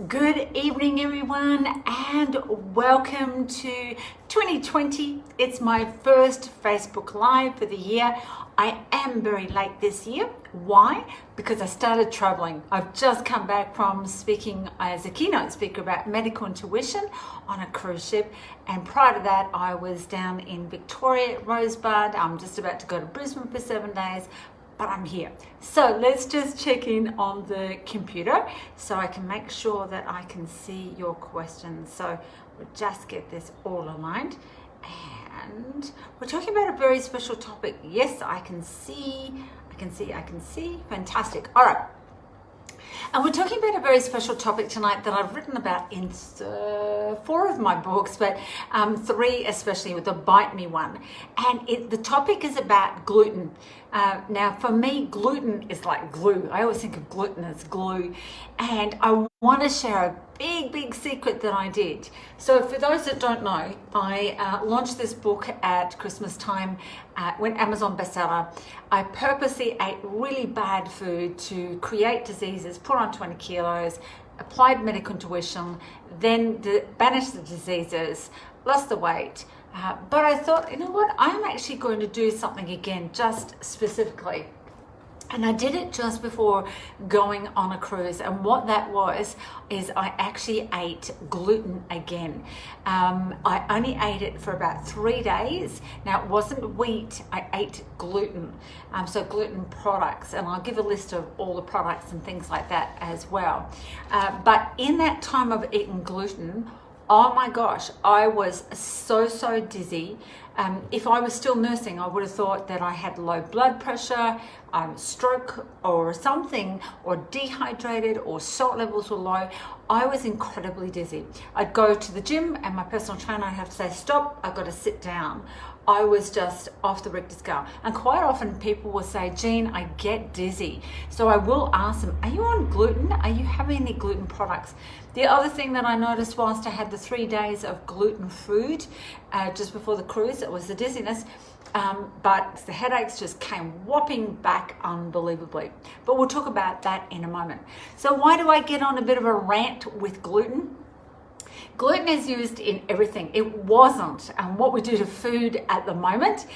Good evening, everyone, and welcome to 2020. It's my first Facebook Live for the year. I am very late this year. Why? Because I started traveling. I've just come back from speaking as a keynote speaker about medical intuition on a cruise ship. And prior to that, I was down in Victoria at Rosebud. I'm just about to go to Brisbane for 7 days. But I'm here. So let's just check in on the computer so I can make sure that I can see your questions. So we'll just get this all aligned. And we're talking about a very special topic. Yes, I can see. Fantastic. All right. And we're talking about a very special topic tonight that I've written about in 4 of my books, but 3 especially, with the Bite Me one. And the topic is about gluten. Now, for me, gluten is like glue. I always think of gluten as glue. And I want to share a big secret that I did. So for those that don't know, I launched this book at Christmas time, went Amazon bestseller. I purposely ate really bad food to create diseases, put on 20 kilos, applied medical intuition, then banished the diseases, lost the weight. But I thought, you know what, I'm actually going to do something again, just specifically. And I did it just before going on a cruise. And what that was, is I actually ate gluten again. I only ate it for about 3 days. Now, it wasn't wheat, I ate gluten. So gluten products, and I'll give a list of all the products and things like that as well. But in that time of eating gluten, oh my gosh, I was so dizzy. If I was still nursing, I would have thought that I had low blood pressure, stroke or something, or dehydrated, or salt levels were low. I was incredibly dizzy. I'd go to the gym and my personal trainer, I'd have to say, stop, I've got to sit down. I was just off the Richter scale. And quite often people will say, Jean, I get dizzy. So I will ask them, are you on gluten? Are you having any gluten products? The other thing that I noticed whilst I had the 3 days of gluten food just before the cruise, it was the dizziness, but the headaches just came whopping back unbelievably. But we'll talk about that in a moment. So why do I get on a bit of a rant with gluten? Gluten is used in everything. It wasn't. And what we do to food at the moment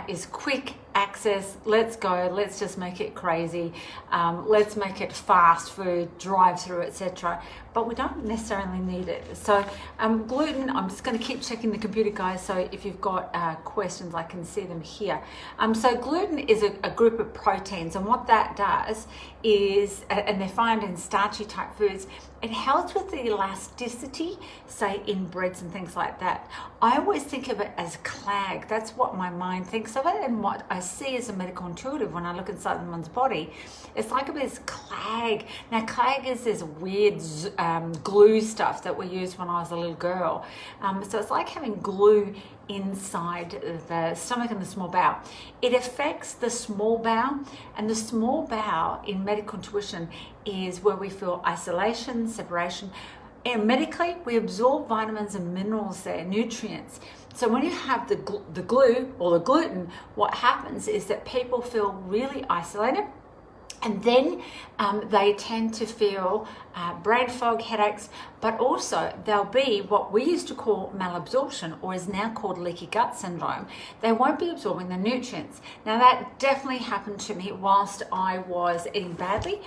is quick access. Let's go. Let's just make it crazy. Let's make it fast food, drive through, etc. But we don't necessarily need it. So gluten, I'm just going to keep checking the computer, guys. So if you've got questions, I can see them here. So gluten is a group of proteins. And what that does is, and they're found in starchy type foods, it helps with the elasticity, say in breads and things like that. I always think of it as clag. That's what my mind thinks of it, and what I see as a medical intuitive when I look inside someone's body. It's like a bit of clag. Now, clag is this weird glue stuff that we used when I was a little girl. So it's like having glue inside the stomach and the small bowel. It affects the small bowel, and the small bowel in medical intuition is where we feel isolation, separation. And medically, we absorb vitamins and minerals there, nutrients. So when you have the glue or the gluten, what happens is that people feel really isolated. And then they tend to feel brain fog, headaches, but also there'll be what we used to call malabsorption, or is now called leaky gut syndrome. They won't be absorbing the nutrients. Now, that definitely happened to me whilst I was eating badly,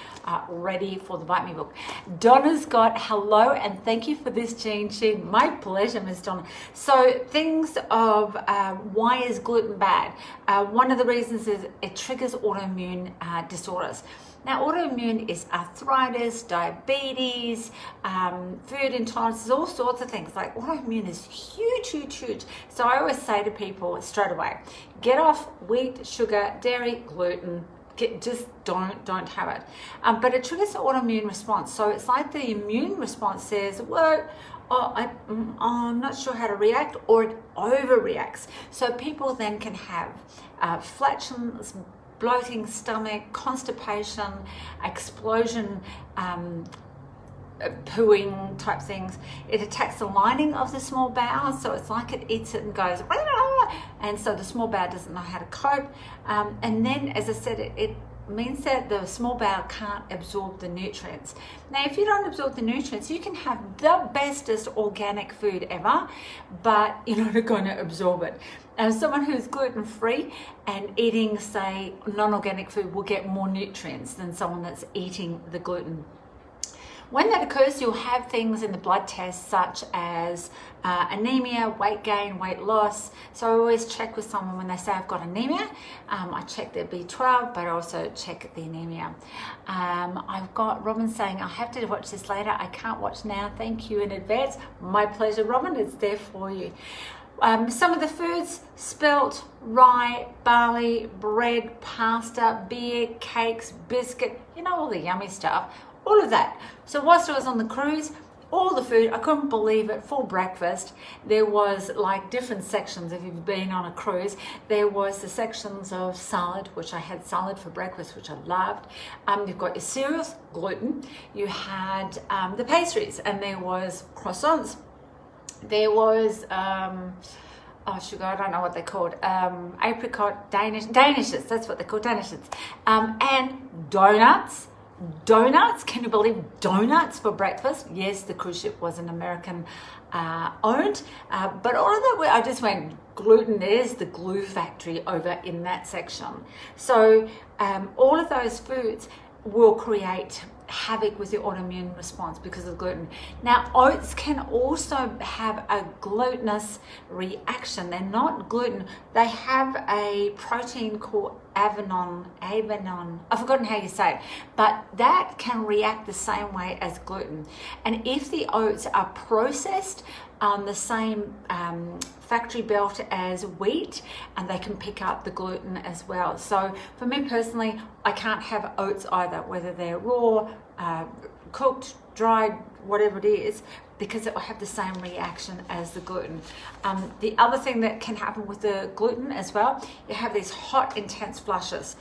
ready for the Bite Me book. Donna's got hello, and thank you for this, Jean. My pleasure, Miss Donna. So things of why is gluten bad? One of the reasons is it triggers autoimmune disorders. Now, autoimmune is arthritis, diabetes, food intolerances, all sorts of things. Like, autoimmune is huge. So I always say to people straight away, get off wheat, sugar, dairy, gluten. Just don't have it. But it triggers the autoimmune response. So it's like the immune response says, well, I'm not sure how to react, or it overreacts. So people then can have flatulence, bloating stomach, constipation, explosion, pooing type things. It attacks the lining of the small bowel, so it's like it eats it and goes, and so the small bowel doesn't know how to cope. And then, as I said, it means that the small bowel can't absorb the nutrients. Now, if you don't absorb the nutrients, you can have the bestest organic food ever, but you're not going to absorb it. And someone who's gluten-free and eating, say, non-organic food will get more nutrients than someone that's eating the gluten. When that occurs, you'll have things in the blood test such as anemia, weight gain, weight loss. So I always check with someone when they say I've got anemia. I check their B12, but I also check the anemia. I've got Robin saying, I'll have to watch this later. I can't watch now. Thank you in advance. My pleasure, Robin. It's there for you. Some of the foods: spelt, rye, barley, bread, pasta, beer, cakes, biscuit, all the yummy stuff. All of that. So whilst I was on the cruise, all the food, I couldn't believe it. For breakfast, there was like different sections. If you've been on a cruise, there was the sections of salad, which I had salad for breakfast, which I loved. You've got your cereals, gluten. You had the pastries, and there was croissants. There was sugar, I don't know what they're called, apricot, danishes, that's what they're called, danishes, and donuts. Can you believe donuts for breakfast? Yes, the cruise ship was an American owned, but all of that, I just went, gluten is the glue factory over in that section. So all of those foods will create havoc with your autoimmune response because of gluten. Now, oats can also have a glutinous reaction. They're not gluten. They have a protein called avenon. I've forgotten how you say it, but that can react the same way as gluten. And if the oats are processed on the same factory belt as wheat, and they can pick up the gluten as well. So for me personally, I can't have oats either, whether they're raw, cooked, dried, whatever it is, because it will have the same reaction as the gluten. The other thing that can happen with the gluten as well, you have these hot, intense flushes.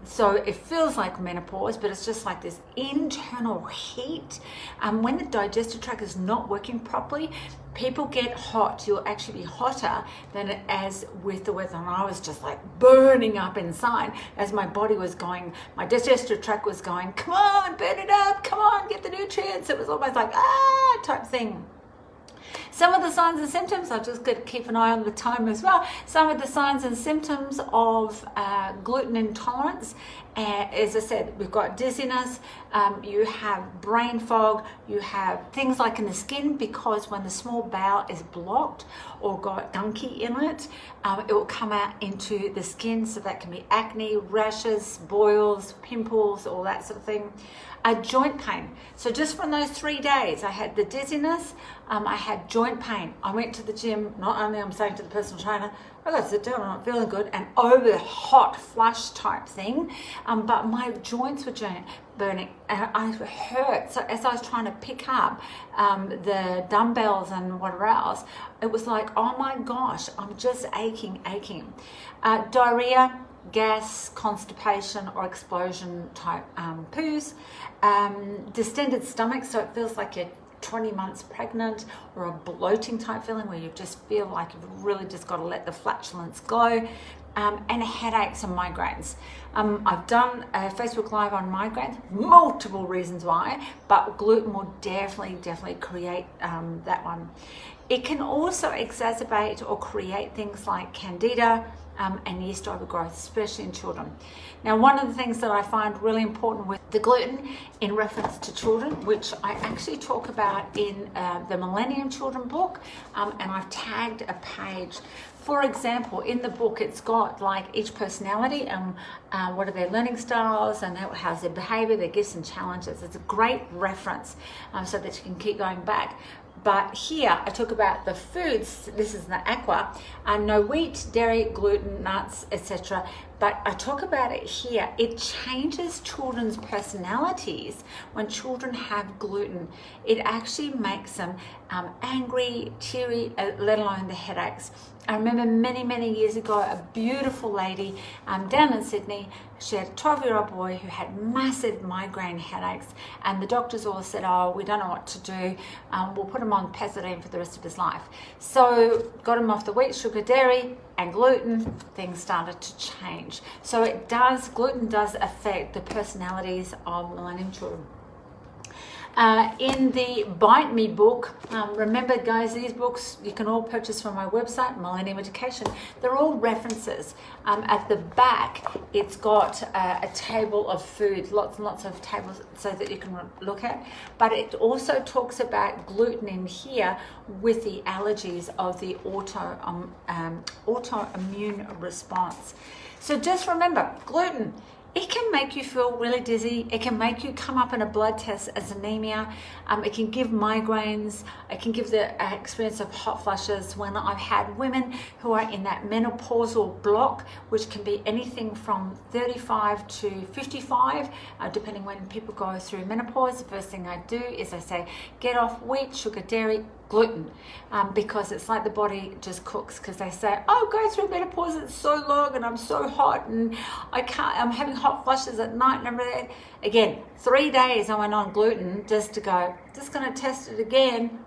So it feels like menopause, but it's just like this internal heat. When the digestive tract is not working properly, people get hot. You'll actually be hotter than it as with the weather. And I was just like burning up inside as my body was going, my digestive tract was going, come on, burn it up, come on, get the nutrients. It was almost like, type thing. Some of the signs and symptoms, I've just got to keep an eye on the time as well. Some of the signs and symptoms of gluten intolerance, as I said, we've got dizziness, you have brain fog, you have things like in the skin, because when the small bowel is blocked or got gunky in it, it will come out into the skin. So that can be acne, rashes, boils, pimples, all that sort of thing. Joint pain. So just from those 3 days, I had the dizziness, I had joint pain. I went to the gym, not only I'm saying to the personal trainer, I got to sit down, I'm not feeling good, and over hot flush type thing, but my joints were burning and I hurt. So as I was trying to pick up the dumbbells and whatever else, it was like, oh my gosh, I'm just aching. Diarrhea, gas, constipation or explosion type poos, distended stomach, so it feels like you're 20 months pregnant, or a bloating type feeling where you just feel like you've really just got to let the flatulence go, and headaches and migraines. I've done a Facebook Live on migraines, multiple reasons why, but gluten will definitely create that one. It can also exacerbate or create things like candida, and yeast overgrowth, especially in children. Now, one of the things that I find really important with the gluten in reference to children, which I actually talk about in the Millennium children book, and I've tagged a page. For example, in the book, it's got like each personality and what are their learning styles and how's their behavior, their gifts and challenges. It's a great reference so that you can keep going back. But here I talk about the foods. This is the aqua, no wheat, dairy, gluten, nuts, etc. But I talk about it here. It changes children's personalities when children have gluten. It actually makes them angry, teary, let alone the headaches. I remember many years ago, a beautiful lady down in Sydney, she had a 12-year-old boy who had massive migraine headaches, and the doctors all said, oh, we don't know what to do. We'll put him on Pethidine for the rest of his life. So got him off the wheat, sugar, dairy, and gluten, things started to change. So gluten does affect the personalities of Millennium children. In the Bite Me book, remember guys, these books you can all purchase from my website, Millennium Education. They're all references. At the back, it's got a table of food, lots and lots of tables so that you can look at. But it also talks about gluten in here with the allergies of the autoimmune response. So just remember, gluten, it can make you feel really dizzy. It can make you come up in a blood test as anemia. It can give migraines. It can give the experience of hot flushes. When I've had women who are in that menopausal block, which can be anything from 35 to 55, depending when people go through menopause, the first thing I do is I say, get off wheat, sugar, dairy, gluten, because it's like the body just cooks, because they say, oh, go through menopause, it's so long and I'm so hot and I'm having hot flushes at night and everything. Again, 3 days I went on gluten just going to test it again.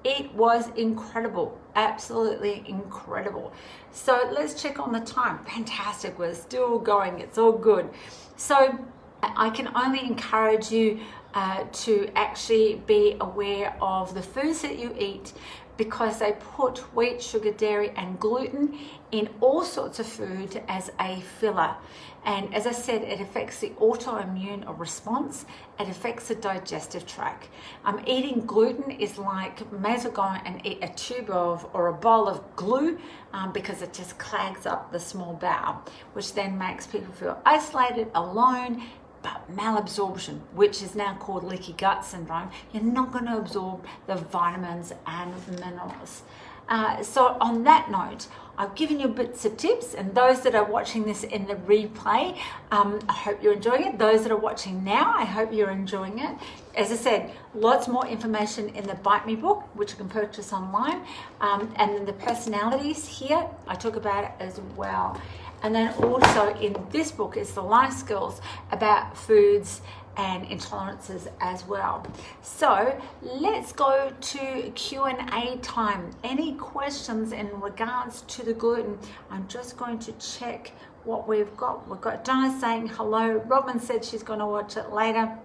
It was incredible, absolutely incredible. So let's check on the time. Fantastic, we're still going, it's all good. So I can only encourage you to actually be aware of the foods that you eat, because they put wheat, sugar, dairy and gluten in all sorts of food as a filler. And as I said, it affects the autoimmune response. It affects the digestive tract. Eating gluten is like, may as well go and eat a tube of or a bowl of glue, because it just clogs up the small bowel, which then makes people feel isolated, alone, but malabsorption, which is now called leaky gut syndrome. You're not going to absorb the vitamins and minerals. So on that note, I've given you bits of tips, and those that are watching this in the replay, I hope you're enjoying it. Those that are watching now, I hope you're enjoying it. As I said, lots more information in the Bite Me book, which you can purchase online. And then the personalities here, I talk about it as well. And then also in this book is the life skills about foods and intolerances as well. So let's go to Q&A time. Any questions in regards to the gluten? I'm just going to check what we've got. We've got Donna saying hello. Robin said she's going to watch it later.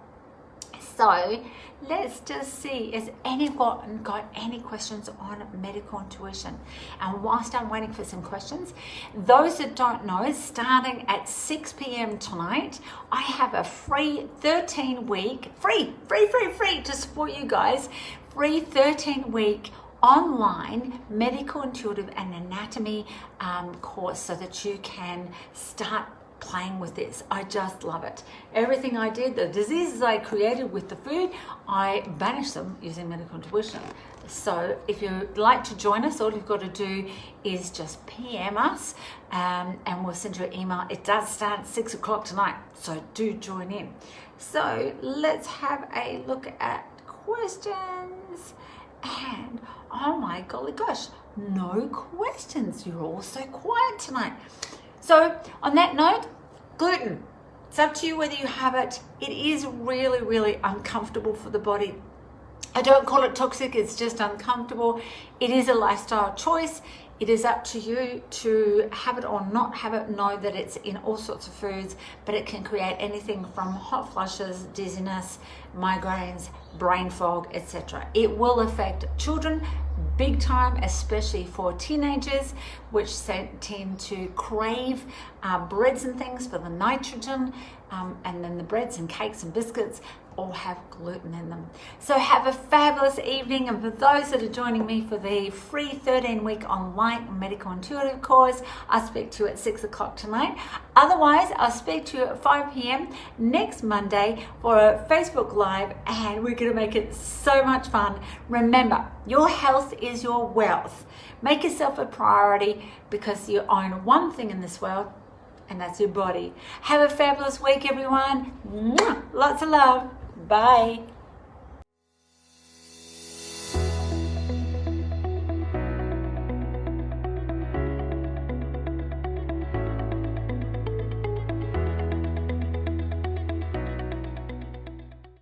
So let's just see, has anyone got any questions on medical intuition? And whilst I'm waiting for some questions, those that don't know, starting at 6 p.m. tonight, I have a free 13-week, free to support you guys, free 13-week online medical intuitive and anatomy course, so that you can start playing with this. I just love it. Everything I did, the diseases I created with the food, I banished them using medical intuition. So if you'd like to join us, all you've got to do is just PM us, and we'll send you an email. It does start at 6 o'clock tonight, so do join in. So let's have a look at questions. And oh my golly gosh, no questions. You're all so quiet tonight. So on that note, gluten, it's up to you whether you have it. It is really, really uncomfortable for the body. I don't call it toxic, it's just uncomfortable. It is a lifestyle choice. It is up to you to have it or not have it. Know that it's in all sorts of foods, but it can create anything from hot flushes, dizziness, migraines, brain fog, etc. It will affect children big time, especially for teenagers, which tend to crave breads and things for the nitrogen, and then the breads and cakes and biscuits all have gluten in them. So have a fabulous evening, and for those that are joining me for the free 13-week online medical intuitive course, I'll speak to you at 6 o'clock tonight. Otherwise, I'll speak to you at 5 p.m. next Monday for a Facebook Live, and we're going to make it so much fun. Remember, your health is your wealth. Make yourself a priority, because you own one thing in this world, and that's your body. Have a fabulous week, everyone. Lots of love. Bye.